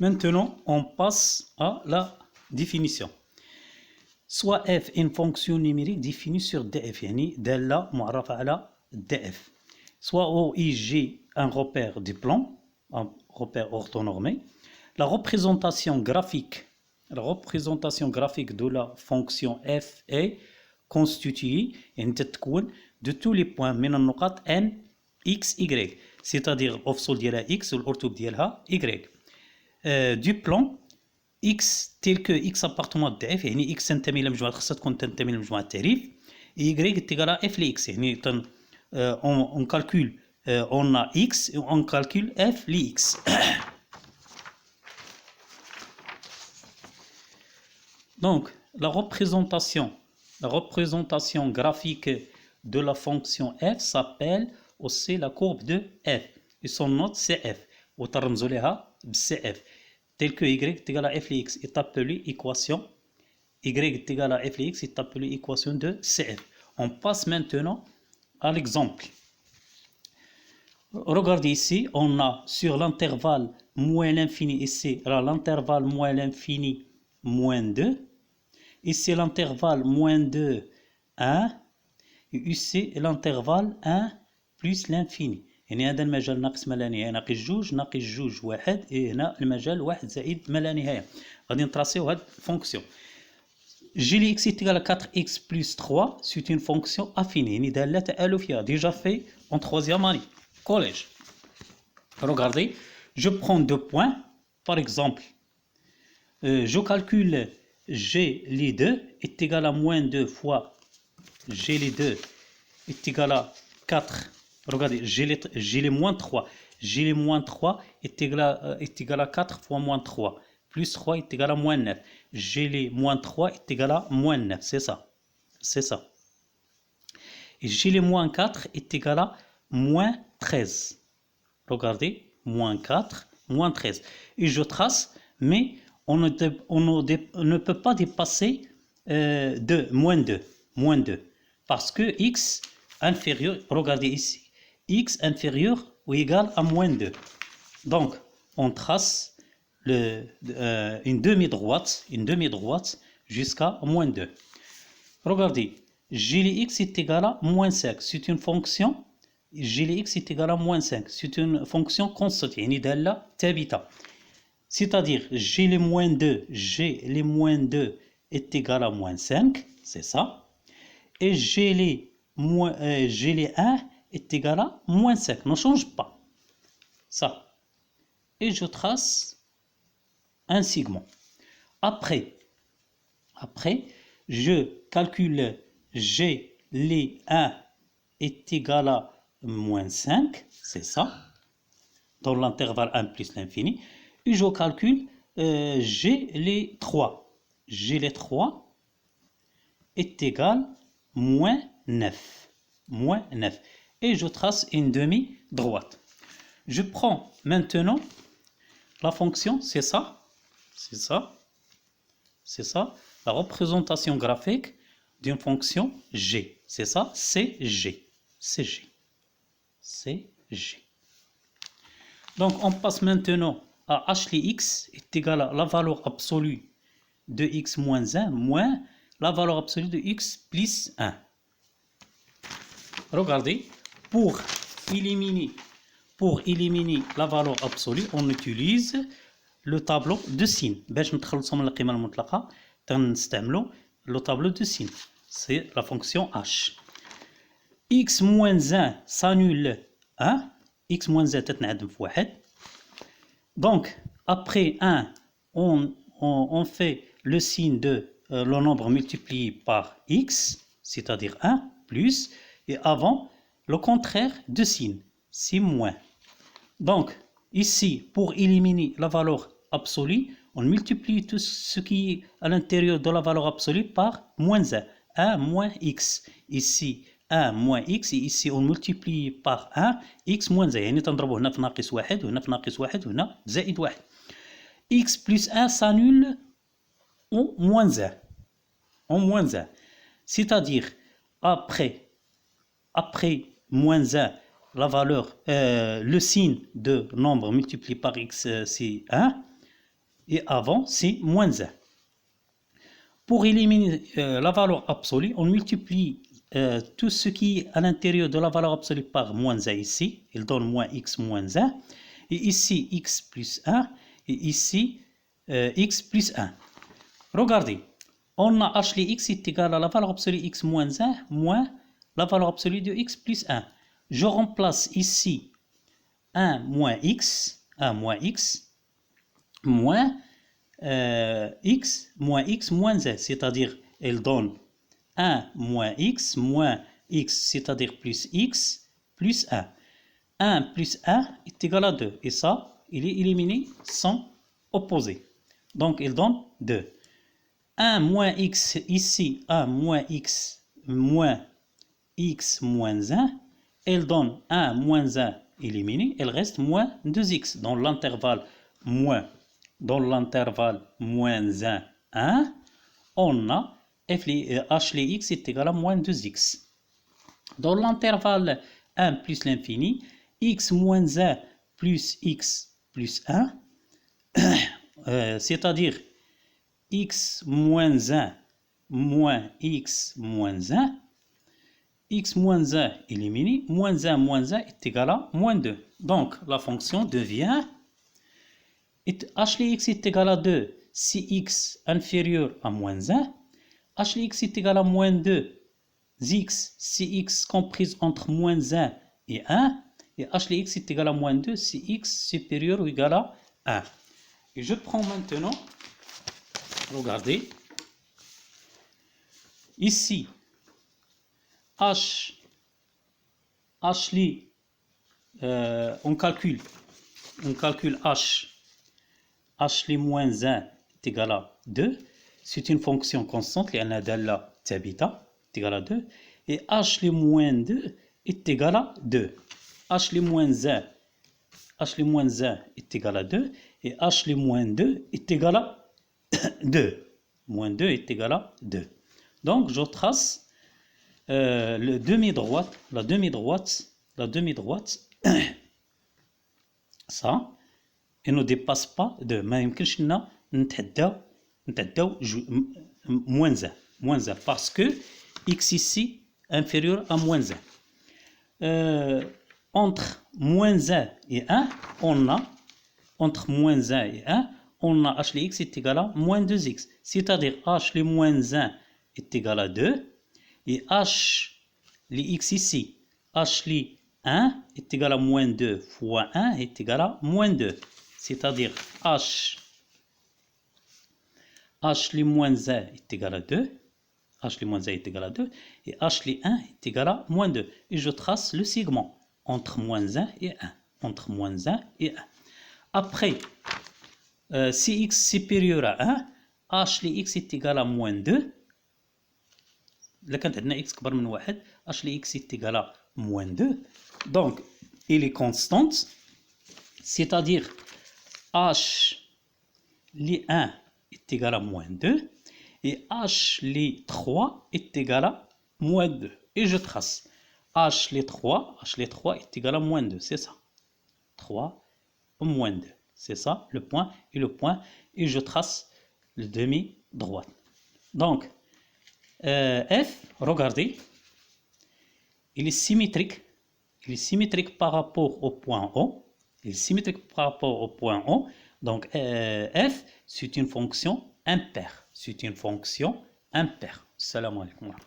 Maintenant, on passe à la définition. Soit f est une fonction numérique définie sur df, يعني دالة معرفة على df. Soit O, I, G, un repère du plan, un repère orthonormé. La représentation graphique de la fonction f est constituée de tous les points من النقاط n, x, y. C'est-à-dire الأفصول ديالها x والأرتوب ديالها y. Du plan x tel que x appartement de f يعني x تنتمي الى مجموعه خاصها تكون تنتمي لمجموعه التعريف y تيغال f لx يعني on calcule on a x et on calcule f lx. Donc la représentation graphique de la fonction f s'appelle aussi la courbe de f et son nom c'est f وترمزوا لها بCf tel que y est égal à f de x est appelé équation y est égal à f de x est appelé équation de CF. On passe maintenant à l'exemple. Regardez ici, on a sur l'intervalle moins l'infini, ici l'intervalle moins l'infini moins 2, ici l'intervalle moins 2, 1, et ici l'intervalle 1 plus l'infini. يعني هذا المجال ناقص ما لا نهايه ناقص جوج واحد هنا المجال واحد زائد ما لا نهايه غادي نتراسيو هاد فونكسيون جي لي اكس égale à 4x plus 3 c'est une fonction affinée يعني داله تالفيه déjà fait en troisième année collège. Regardez, je prends deux points par exemple je calcule g les 2 est égal à moins 2 fois g les 2 est égal à 4. Regardez, j'ai les moins 3. J'ai les moins 3 est égal à 4 fois moins 3. Plus 3 est égal à moins 9. J'ai les moins 3 est égal à moins 9. C'est ça. C'est ça. Et j'ai les moins 4 est égal à moins 13. Regardez, moins 4, moins 13. Et je trace, mais on ne peut pas dépasser moins 2. Moins 2. Parce que x inférieur, regardez ici. X inférieur ou égal à moins 2. Donc, on trace une demi-droite jusqu'à moins 2. Regardez, g de x est égal à moins 5. C'est une fonction, g de x est égal à moins 5. C'est une fonction constante, c'est-à-dire g les moins 2 est égal à moins 5, c'est ça. Et g les 1 est égal à moins 5, ne change pas. Ça. Et je trace un segment. Après, je calcule g les 1 est égal à moins 5, c'est ça, dans l'intervalle 1 plus l'infini. Et je calcule g les 3. G les 3 est égal à moins 9. Moins 9. Et je trace une demi-droite. Je prends maintenant la fonction, c'est ça, la représentation graphique d'une fonction g, c'est ça, c'est g. Donc on passe maintenant à h de x est égal à la valeur absolue de x moins 1 moins la valeur absolue de x plus 1. Regardez. Pour éliminer la valeur absolue, on utilise le tableau de signes. باش نتخلصوا من القيمة المطلقة تنستعملوا le tableau de signes. C'est la fonction h. x moins 1 s'annule 1. x moins 1 تتنعدم في واحد. Donc, après 1, on fait le signe de le nombre multiplié par x, c'est-à-dire 1, plus, et avant, le contraire de signe, c'est moins. Donc, ici, pour éliminer la valeur absolue, on multiplie tout ce qui est à l'intérieur de la valeur absolue par moins 1. 1 moins x. Ici, 1 moins x. Et ici, on multiplie par 1, x moins 1. يعني تنضربوا هنا في ناقص واحد وهنا في ناقص واحد وهنا زائد واحد. x plus 1 s'annule en moins 1. En moins 1. C'est-à-dire, après moins 1, la valeur, le signe de nombre multiplié par x, c'est 1. et avant, c'est moins 1. Pour éliminer la valeur absolue, on multiplie tout ce qui est à l'intérieur de la valeur absolue par moins 1 ici. Il donne moins x moins 1. Et ici, x plus 1. Et ici, x plus 1. Regardez, on a h les x est égal à la valeur absolue x moins 1 moins la valeur absolue de x plus 1. Je remplace ici 1 moins x moins x moins 1, c'est-à-dire elle donne 1 moins x, c'est-à-dire plus x, plus 1. 1 plus 1 est égal à 2. Et ça, il est éliminé sans opposé. Donc, il donne 2. 1 moins x ici, 1 moins x moins 1, elle donne 1 moins 1 éliminé, il reste moins 2x dans l'intervalle moins 1, 1, on a h les x est égal à moins 2x. Dans l'intervalle 1 plus l'infini, x moins 1 plus x plus 1, c'est-à-dire x moins 1 moins x moins 1, x moins 1 éliminé, moins 1 est égal à moins 2. Donc, la fonction devient h les x est égal à 2 si x inférieur à moins 1, h les x est égal à moins 2 x si x comprise entre moins 1 et 1, et h les x est égal à moins 2 si x supérieur ou égal à 1. Et je prends maintenant, regardez, ici, h les, on calcule h les moins 1 est égal à 2, c'est une fonction constante, لأنها دالة ثابتة est égal à 2, et h les moins 2 est égal à 2. h les moins 1 est égal à 2, et h les moins 2 est égal à 2. Moins 2 est égal à 2. Donc, je trace la demi-droite, ça, et ne dépasse pas 2. ما يمكنش لنا نتعداو moins 1, parce que x ici inférieur à moins 1. Entre moins 1 et 1, on a h les x est égal à moins 2x. C'est-à-dire h les moins 1 est égal à 2. Et h les x ici, h les 1 est égal à moins 2 fois 1 est égal à moins 2. C'est-à-dire h les moins 1 est égal à 2. H les moins 1 est égal à 2. Et h les 1 est égal à moins 2. Et je trace le segment entre moins 1 et 1. Entre moins 1 et 1. Après, si x supérieur à 1, h les x est égal à moins 2. Là, quand on a x كبر من 1, h les x est égal à moins 2. Donc, il est constante. C'est-à-dire, h les 1 est égal à moins 2. Et h les 3 est égal à moins 2. Et je trace. h les 3 est égal à moins 2. C'est ça. 3 moins 2. C'est ça, le point, et je trace le demi-droite. Donc, F, regardez, il est symétrique par rapport au point O. Donc, F, c'est une fonction impaire. Salam alaikum.